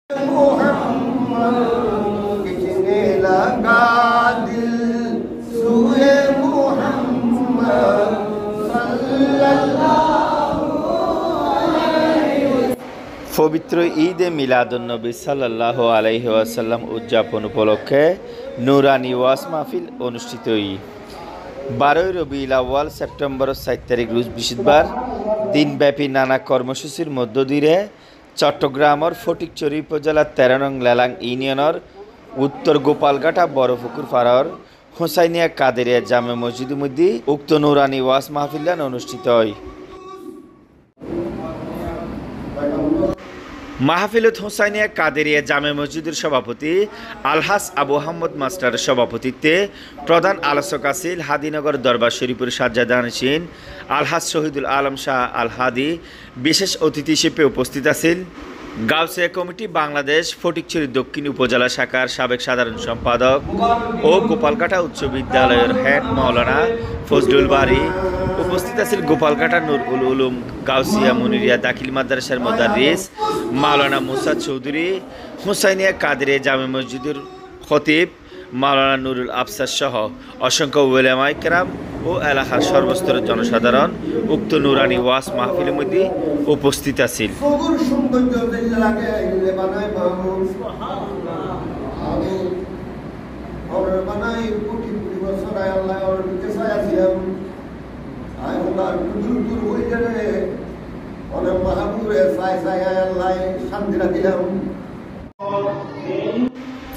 পবিত্র ঈদে মিলাদুন্নবী সাল্লাল্লাহু আলাইহি ওয়াসাল্লাম উদযাপন উপলক্ষে নুরানি ওয়াজ মাহফিল অনুষ্ঠিত। 12 রবিউল আউয়াল সেপ্টেম্বর 7 তারিখ রোজ বৃহস্পতিবার দিনব্যাপী নানা কর্মসূচির মধ্য দিয়ে চট্টগ্রামের ফটিকছড়ি উপজেলার 13 নং লেলাং ইউনিয়নের উত্তর গোপালঘাটা বড়পুকুর পাড়ার হোসাইনিয়া কাদেরিয়া জামে মসজিদের মধ্যে উক্ত নুরানি ওয়াজ মাহফিল অনুষ্ঠিত হয়। মাহফিলত হোসাইনিয়া কাদেরিয়া জামে মসজিদের সভাপতি আলহাজ আবু আহমদ মাস্টারের সভাপতিত্বে প্রধান আলোচক আছেন হাদিনগর দরবার শরীফের সাজ্জাদান সিন আলহাজ শহীদুল আলম শাহ আল হাদি। বিশেষ অতিথি হিসেবে উপস্থিত আছেন গাউসিয়া কমিটি বাংলাদেশ ফটিকছড়ি দক্ষিণ উপজেলা শাখার সাবেক সাধারণ সম্পাদক ও গোপালঘাটা উচ্চ বিদ্যালয়ের হেড মাওলানা ফজলুল বারী। উপস্থিত আছেন গোপালঘাটা নুরুল উলুম গাউসিয়া মুনিরিয়া দাখিল মাদ্রাসার মুদাররিস মাওলানা মুসা চৌধুরী, হোসাইনিয়া কাদেরিয়া জামে মসজিদের খতিব মাওলানা নুরুল আফসার সহ অসংখ্য উলামায়ে কেরাম ও এলাকার সর্বস্তরের জনসাধারণ উক্ত নুরানি ওয়াজ মাহফিলের মধ্যে উপস্থিত আছেন।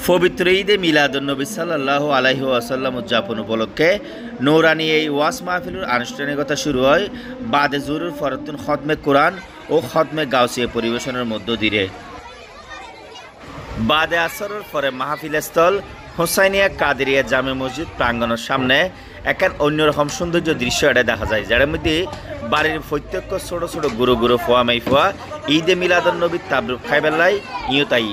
পবিত্র ঈদে মিলাদুন্নবী সাল্লাল্লাহু আলাইহি ওয়াসাল্লাম উদযাপন উপলক্ষে নুরানি এই ওয়াজ মাহফিলের আনুষ্ঠানিকতা শুরু হয় বাদে জুরুর ফরতুন খতমে কোরআন ও খতমে গাউসিয়া পরিবেশনের মধ্য দিয়ে। বাদে আসরের পরে মাহফিল স্থল হোসাইনিয়া কাদেরিয়া জামে মসজিদ প্রাঙ্গণের সামনে এক অন্যরকম সৌন্দর্য দৃশ্য এটা দেখা যায়, যার মধ্যে বাড়ির প্রত্যেক ছোট ছোট গুরু গুরু ফোয়া মাই ফোয়া ঈদে মিলাদুন্নবীর তাবরুক খাইবেলাই ইয়তাই।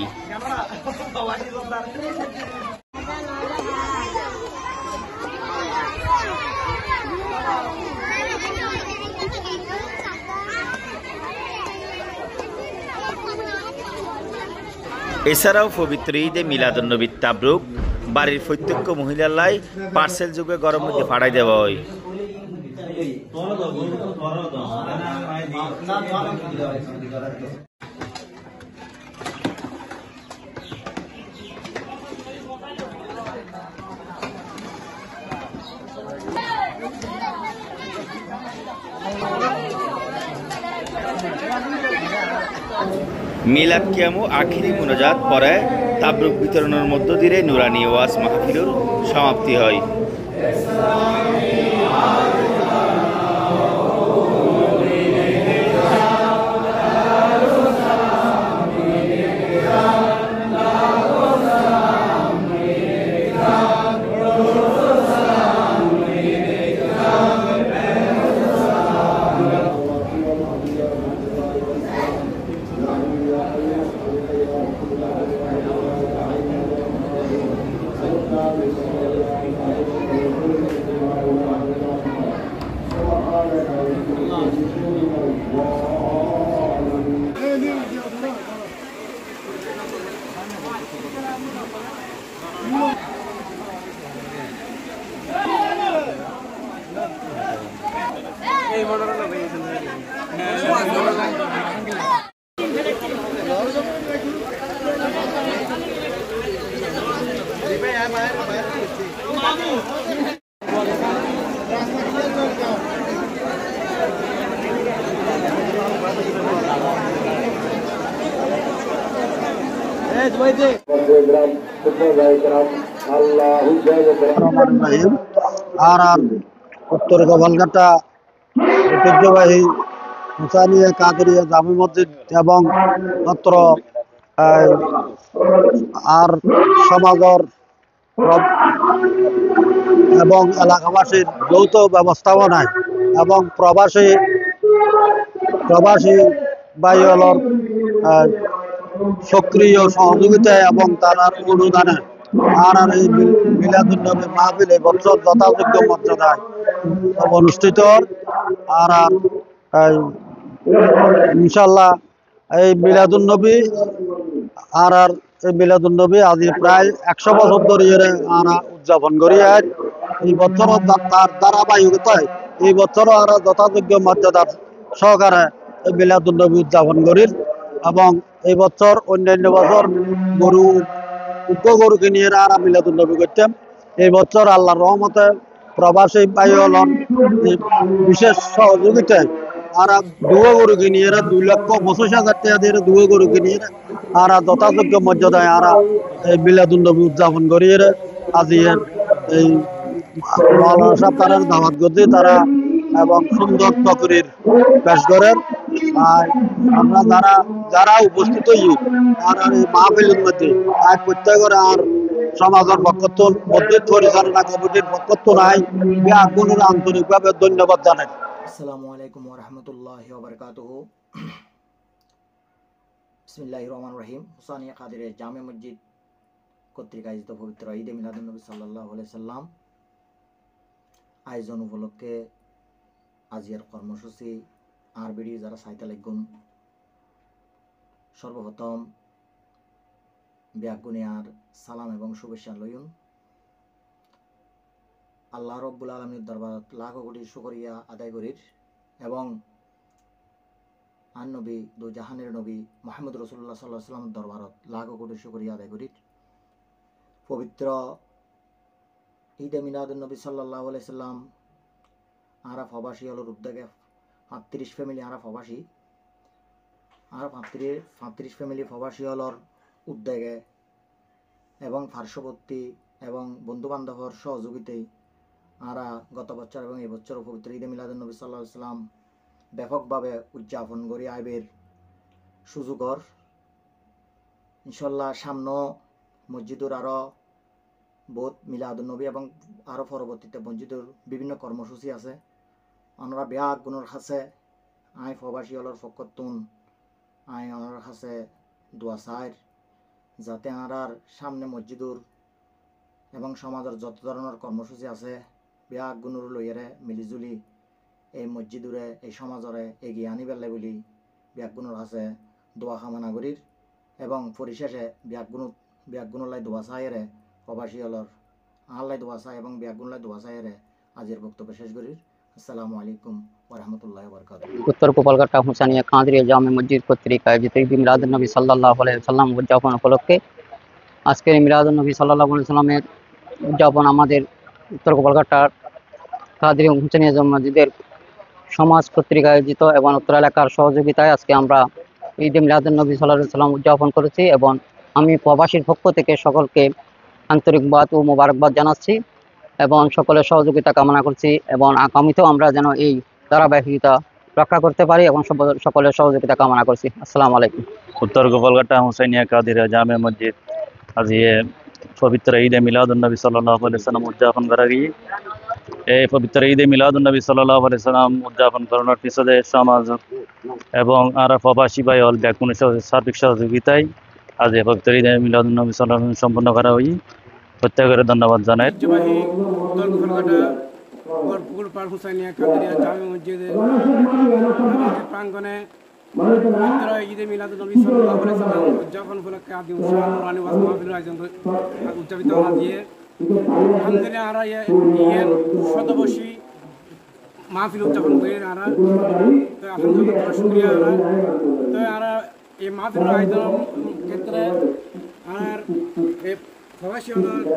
এছাড়াও পবিত্র ঈদে মিলাদুন্নবীর তাবরুক বাড়ির প্রত্যেক মহিলালাই পার্সেল যুগে গরম মধ্যে ফাড়াই দেওয়া হয়। মিলাদ কিয়ামু আখিরি মুনাজাত পরে তাবরুক বিতরণের মধ্য দিয়ে নুরানি ওয়াজ মাহফিলের সমাপ্তি হয়। উত্তর গোপালঘাটা ঐতিহ্যবাহী হোসাইনিয়া কাদেরিয়া জামে মসজিদ এবং অত্র আর সমাগর এবং এলাকাবাসীর যৌথ ব্যবস্থাপনায় এবং প্রবাসী ভাইয়ের সক্রিয় সহযোগিতায় এবং তার অনুদানে আর এই মিলাদুন্নবী মাহফিল এই বছর যথাযোগ্য মর্যাদায় অনুষ্ঠিত। আর ইনশাল্লাহ এই মিলাদুন্নবী আর এই মিলাদুন নবী আজি প্রায় 100 বছর ধরে আরা উদযাপন করি। আর এই বছর তার ধারাবাহিকতায় এই বছরও আরা যথাযোগ্য মর্যাদার সহকারে এই মিলাদুন নবী উদযাপন করি। এবং এই বছর অন্যান্য বছর গরু গরুকে নিয়ে আরা মিলাদুন নবী করতাম। এই বছর আল্লাহর রহমতে প্রবাসী ভাই হলন বিশেষ সহযোগিতায় আর দুয়ো গরুকে নিয়ে 2,25,000 টাকা দিয়ে দুয়ো গরুকে নিয়ে আর যথাযোগ্য মর্যাদায় আর এই মিলাদুন নবী উদযাপন করি। আজি এই সাহেব তারা দাওয়াত করছে তারা এবং সুন্দর তকরির পেশ করেন। আর আমরা যারা উপস্থিত হই আর এই মাহফিলের মধ্যে এক প্রত্যেকের আর সমাজের পক্ষত্বন মসজিদ পরিচালনা কমিটির পক্ষত্বন নাই আগুনের আন্তরিকভাবে ধন্যবাদ জানাই। আসসালামু আলাইকুম ওয়া রাহমাতুল্লাহি ওয়া বারাকাতুহু। বিসমিল্লাহির রহমানির রহিম। হুসাইনিয়া কাদেরিয়া জামে মসজিদ কর্তৃক আয়োজিত পবিত্র ঈদে মিলাদুন নবী সাল্লাল্লাহু আলাইহি সাল্লাম আয়োজন উপলক্ষে আজিয়ার কর্মসূচি আরবিডি যারা সাইতে লাগুন সর্বপ্রথম ব্যাগুনিয়ার সালাম এবং শুভেচ্ছা লইন। আল্লাহ রব্বুল আলামিনের দরবারত লাখ কোটি শুকরিয়া আদায় করির এবং আন নবী দু জাহানের নবী মুহাম্মদ রাসূলুল্লাহ সাল্লাল্লাহু আলাইহি ওয়াসাল্লামের দরবারত লাখ কোটি শুকরিয়া আদায় করির। পবিত্র ঈদে মিলাদুন নবী সাল্লাল্লাহু আলাইহি সাল্লাম আরা প্রবাসী হলোর উদ্যোগে 35 ফ্যামিলি আরা প্রবাসী আর 35 ফ্যামিলি প্রবাসী হলোর উদ্যোগে এবং পার্শ্ববর্তী এবং বন্ধু বান্ধবর সহযোগিতায় আরা গত বছর এবং এই বছর পবিত্র ঈদে মিলাদুন নবী সাল্লাল্লাহু আলাইহি সাল্লাম ব্যাপকভাবে উদযাপন করি আইবের সুযোগর ইনশাল্লাহ। সামনে মসজিদুর আরও বহুত মিলাদুন নবী এবং আরও পরবর্তীতে মসজিদুর বিভিন্ন কর্মসূচি আছে। আমরা ব্যাগ গুণর কাছে আই প্রবাসী হলর ফকতুন আই ওনার কাছে দোয়া চাইর যাতে আর সামনে মসজিদুর এবং সমাজের যত ধরনের কর্মসূচি আছে ব্যাগ গুণর লইয়ারে মিলিজুলি এই মসজিদুরে এই সমাজরে এগিয়ে আনিবার লাই বলি ব্যাগগুণর আছে দোয়া কামনা করির এবং পরিশেষে ব্যাগগুণর লাই দোয়া চাইরে প্রবাসী হলর আল্লাই দোয়া চাই এবং ব্যাগগুণ লাই দোয়া চাইরে আজের বক্তব্য শেষ করির। আসসালামু আলাইকুম ওয়া রাহমাতুল্লাহি ওয়া বারাকাতুহু। উত্তর গোপালঘাটা হুসাইনিয়া কাদেরিয়া জামে মসজিদ কর্তৃক আয়োজিত ঈদ মিলাদুন নবী সাল্লাল্লাহু আলাইহি ওয়াসাল্লাম উদযাপন উপলক্ষে আজকের মিলাদুন নবী সাল্লাল্লাহু আলাইহি ওয়াসাল্লামের উদযাপন আমাদের উত্তর গোপালঘাটার কাদেরিয়া হুসাইনিয়া জামে মসজিদের সমাজ কর্তৃক আয়োজিত এবং উত্তর এলাকার সহযোগিতায় আজকে আমরা ঈদ মিলাদুন নবী সাল্লাল্লাহু আলাইহি ওয়াসাল্লাম উদযাপন করেছি এবং আমি প্রবাসীর পক্ষ থেকে সকলকে আন্তরিকবাদ ও মোবারকবাদ জানাচ্ছি এবং সকলের সহযোগিতা কামনা করছি এবং আগামীতেও আমরা যেন এই ধারাবাহিকতা রক্ষা করতে পারি এবং সকলের সহযোগিতা কামনা করছি। আসসালামু আলাইকুম। উত্তর গোপালঘাটা হুসাইনিয়া কাদেরিয়া জামে মসজিদ আজি পবিত্র ঈদে মিলাদুন নবী সাল্লাল্লাহু আলাইহি সাল্লাম উদযাপন করা গিয়ে এই পবিত্র ঈদে মিলাদুন নবী সাল্লাল্লাহু আলাইহি সাল্লাম উদযাপন করানোর পিছনে সমাজ এবং আর প্রবাসী ভাই হল ব্যাকুনের সার্বিক সহযোগিতায় আজ এই পবিত্র ঈদে মিলাদুন নবী সাল্লাল্লাহু আলাইহি সাল্লাম সম্পন্ন করা হই। প্রত্যেকের ধন্যবাদ জানাই। ঐতিহ্যবাহী উত্তর গোপালঘাটা পুকুর পাড় হুসাইনিয়া কাদেরিয়া জামে মসজিদের প্রাঙ্গণে পবিত্র ঈদে মিলাদুন নবী সাল্লাল্লাহু আলাইহি সাল্লাম উদযাপন উপলক্ষে আদি উৎসব নুরানি ওয়াজ মাহফিলের আয়োজন উদযাপিত হওয়া দিয়ে আলহামদুলিল্লাহ আর ইয়ের শতবর্ষী মাহফিল উদযাপন করে আর তো আলহামদুলিল্লাহ শুকরিয়া তো আর এই মাহফিলের আয়োজন ক্ষেত্রে আর এই প্রবাসী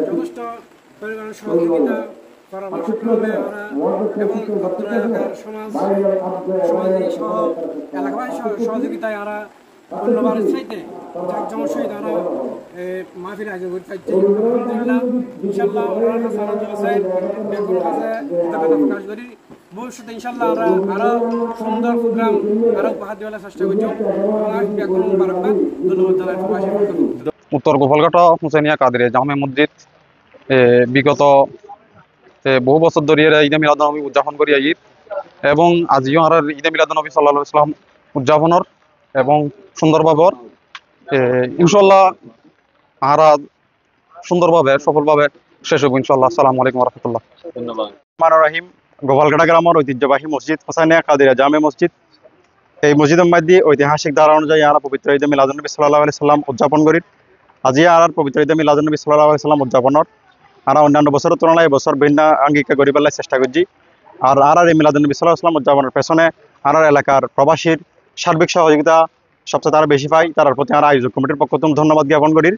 যথেষ্ট পরিমাণের সহযোগিতা পরামর্শক্রমে ওরা এবং অত্র এলাকার সমাজী সহ এলাকাবাসী সহযোগিতায় ওরা ধন্যবাদ চাইতে জাকজমক সহিত ওরা মাহফিল আয়োজন করে চাইছে। আলহামদুলিল্লাহ ইনশাল্লাহ ওনার কাছে আনন্দ আছে বেগুন কাছে কৃতজ্ঞতা প্রকাশ করি। ভবিষ্যতে ইনশাল্লাহ আমরা আরও সুন্দর প্রোগ্রাম আরও উপহার দেওয়ার চেষ্টা করছি এবং বেগুন মুবারকবাদ ধন্যবাদ জানাই প্রবাসী। উত্তর গোপালঘাটা হুসাইনিয়া কাদেরিয়া জামে মসজিদ বিগত বহু বছর ধরে ঈদে মিলাদুন নবী উদযাপন করি ঈদ এবং আজিও আর ঈদে মিলাদুন নবী সাল্লাল্লাহু আলাইহি ওয়াসাল্লাম উদযাপনের এবং সুন্দরভাবে ইনশাল্লাহ আরা সুন্দরভাবে সফলভাবে শেষ হব ইনশাল্লাহ। আসসালামু আলাইকুম ওয়া রাহমাতুল্লাহ। ধন্যবাদ। রহমানির রহিম। গোপালঘাটা গ্রামের ঐতিহ্যবাহী মসজিদ হুসাইনিয়া কাদেরিয়া জামে মসজিদ এই মসজিদের মধ্যে ঐতিহাসিক ধারা অনুযায়ী আমরা পবিত্র ঈদে মিলাদুন্নবী সাল্লাল্লাহু আলাইহি সাল্লাম উদযাপন করি। আজি আর পবিত্র ঈদে মিলাদুন্নবী সাল্লাল্লাহু আলাইহি সাল্লাম উদযাপনের আর অন্যান্য বছরের তুলনায় এবছর ভিন্ন আঙ্গিকে গড়ি পেলার চেষ্টা করছি। আর এই মিলাদুন্নবী সাল্লাল্লাহু আলাইহি সাল্লাম উদযাপনের পেছনে আর এলাকার প্রবাসীর সার্বিক সহযোগিতা সবচেয়ে তারা বেশি পাই, তার প্রতি আমরা আয়োজক কমিটির পক্ষ থেকে ধন্যবাদ জ্ঞাপন করি।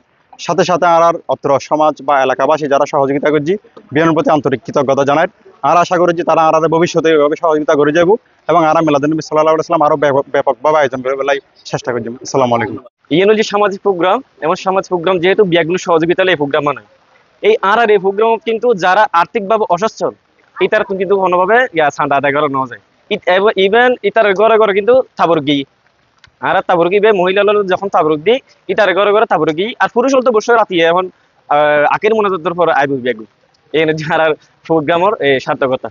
সাথে সাথে আর অত্র সমাজ বা এলাকাবাসী যারা সহযোগিতা করছি বিএনপির প্রতি আন্তরিক কৃতজ্ঞতা জানাই। আর আশা করি যে তারা আর ভবিষ্যতে এইভাবে সহযোগিতা করে যাব এবং আর মিলাদুন্নবী সাল্লাল্লাহু আলাইহি সাল্লাম আরো ব্যাপকভাবে আয়োজন করে বেলায় চেষ্টা করছি। আসসালামু আলাইকুম। ইয়েন যে সামাজিক প্রোগ্রাম এবং সামাজিক প্রোগ্রাম যেহেতু ব্যাগুলো সহযোগিতা এই প্রোগ্রাম বানায় এই প্রোগ্রাম কিন্তু যারা আর্থিকভাবে অসচ্ছল এটার কিন্তু কোনোভাবে ছাঁদা আদায় করা নেওয়া যায়। ইভেন ইটার ঘরে ঘরে কিন্তু তাবরুক গিয়ে আর তাবরুক গিয়ে মহিলা যখন তাবরুক দিই ইটার ঘরে ঘরে তাবরুক গিয়ে আর পুরুষ হল তো বসে রাতি এখন আখের মনোযোগের পর আইব ব্যাগু এই যারা প্রোগ্রামের সার্থকতা।